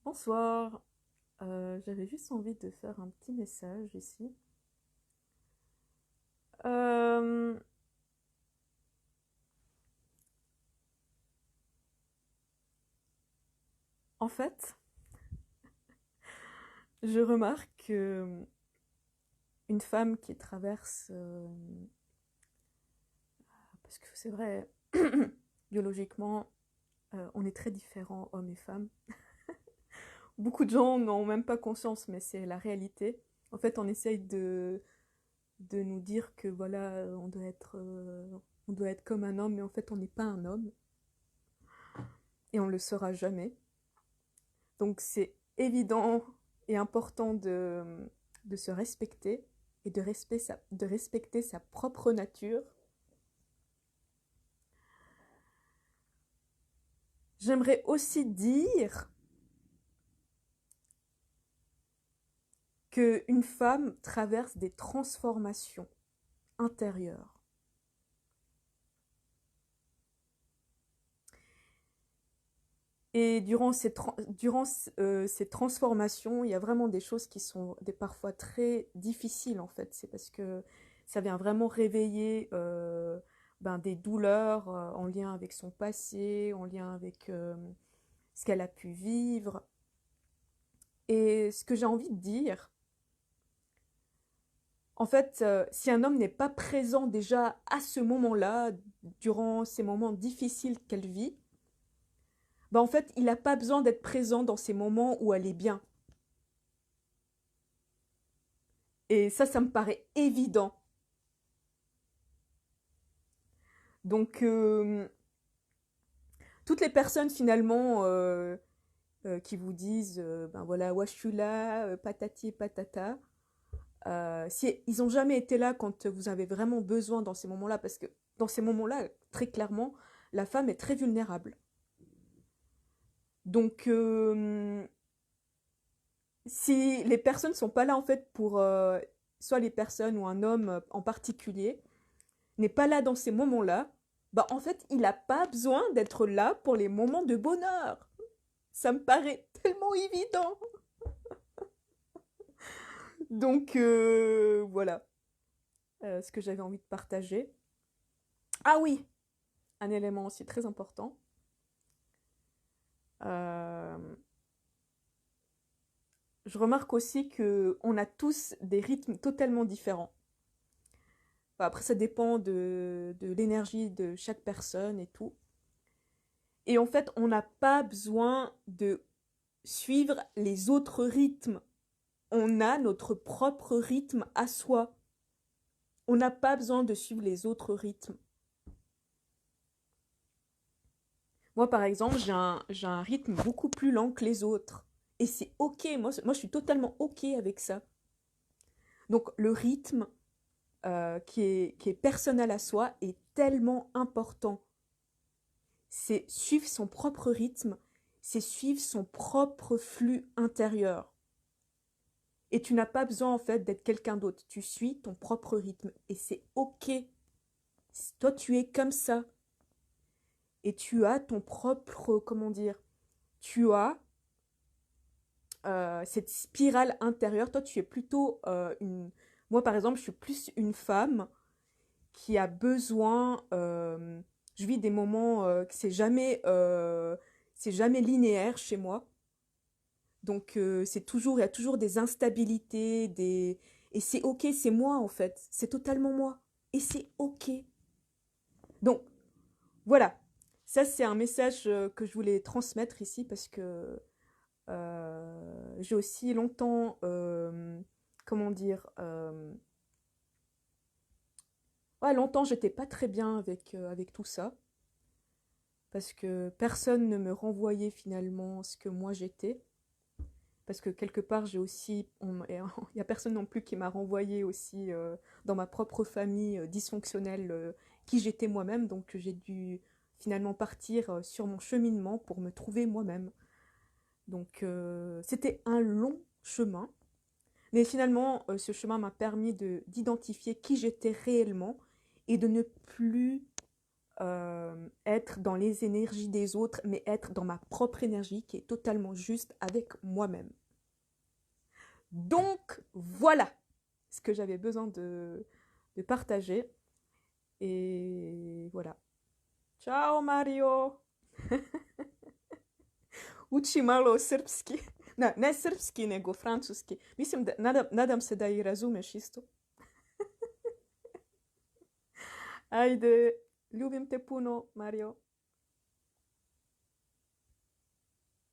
Bonsoir. J'avais juste envie de faire un petit message ici. Euh, En fait, je remarque que une femme qui traverse, parce que c'est vrai, biologiquement, on est très différents, hommes et femmes. Beaucoup de gens n'ont même pas conscience, mais c'est la réalité. En fait, on essaye de nous dire que voilà, on doit être comme un homme, mais en fait, on n'est pas un homme et on le sera jamais. Donc c'est évident et important de se respecter et de respecter sa propre nature. J'aimerais aussi dire qu'une femme traverse des transformations intérieures. Et ces transformations, il y a vraiment des choses qui sont parfois très difficiles en fait. C'est parce que ça vient vraiment réveiller des douleurs en lien avec son passé, en lien avec ce qu'elle a pu vivre. Et ce que j'ai envie de dire, en fait, si un homme n'est pas présent déjà à ce moment-là, durant ces moments difficiles qu'elle vit, en fait, il n'a pas besoin d'être présent dans ces moments où elle est bien. Et ça me paraît évident. Donc, toutes les personnes finalement qui vous disent, ben voilà, ouais, je suis là, patati et patata, si ils n'ont jamais été là quand vous avez vraiment besoin dans ces moments-là, parce que dans ces moments-là, très clairement, la femme est très vulnérable. Donc, si les personnes ne sont pas là en fait pour, soit les personnes ou un homme en particulier, n'est pas là dans ces moments-là, bah en fait, il n'a pas besoin d'être là pour les moments de bonheur. Ça me paraît tellement évident. Donc, voilà ce que j'avais envie de partager. Ah oui, un élément aussi très important. Euh, je remarque aussi que on a tous des rythmes totalement différents. Enfin, après, ça dépend de l'énergie de chaque personne et tout. Et en fait, on n'a pas besoin de suivre les autres rythmes. On a notre propre rythme à soi. On n'a pas besoin de suivre les autres rythmes. Moi, par exemple, j'ai un rythme beaucoup plus lent que les autres. Et c'est OK. Moi, je suis totalement OK avec ça. Donc, le rythme qui est personnel à soi est tellement important. C'est suivre son propre rythme, c'est suivre son propre flux intérieur. Et tu n'as pas besoin en fait d'être quelqu'un d'autre. Tu suis ton propre rythme et c'est OK. Toi, tu es comme ça. Et tu as ton propre, comment dire, tu as cette spirale intérieure. Toi, tu es plutôt une... Moi, par exemple, je suis plus une femme qui a besoin... je vis des moments que c'est jamais linéaire chez moi. Donc, il y a toujours des instabilités, et c'est ok, c'est moi en fait. C'est totalement moi. Et c'est ok. Donc, voilà. Ça, c'est un message que je voulais transmettre ici parce que j'ai aussi longtemps, comment dire, ouais, longtemps j'étais pas très bien avec tout ça parce que personne ne me renvoyait finalement ce que moi j'étais. Parce que quelque part, il y a personne non plus qui m'a renvoyé aussi dans ma propre famille dysfonctionnelle qui j'étais moi-même. Donc j'ai dû finalement partir sur mon cheminement pour me trouver moi-même. Donc c'était un long chemin. Mais finalement, ce chemin m'a permis d'identifier qui j'étais réellement et de ne plus être dans les énergies des autres, mais être dans ma propre énergie qui est totalement juste avec moi-même. Donc voilà ce que j'avais besoin de partager. Et voilà. Ciao Mario! Uči malo srpski. Ne srpski, nego francuski. Mislim da, nadam se da i razumeš isto. Ajde, ljubim te puno, Mario.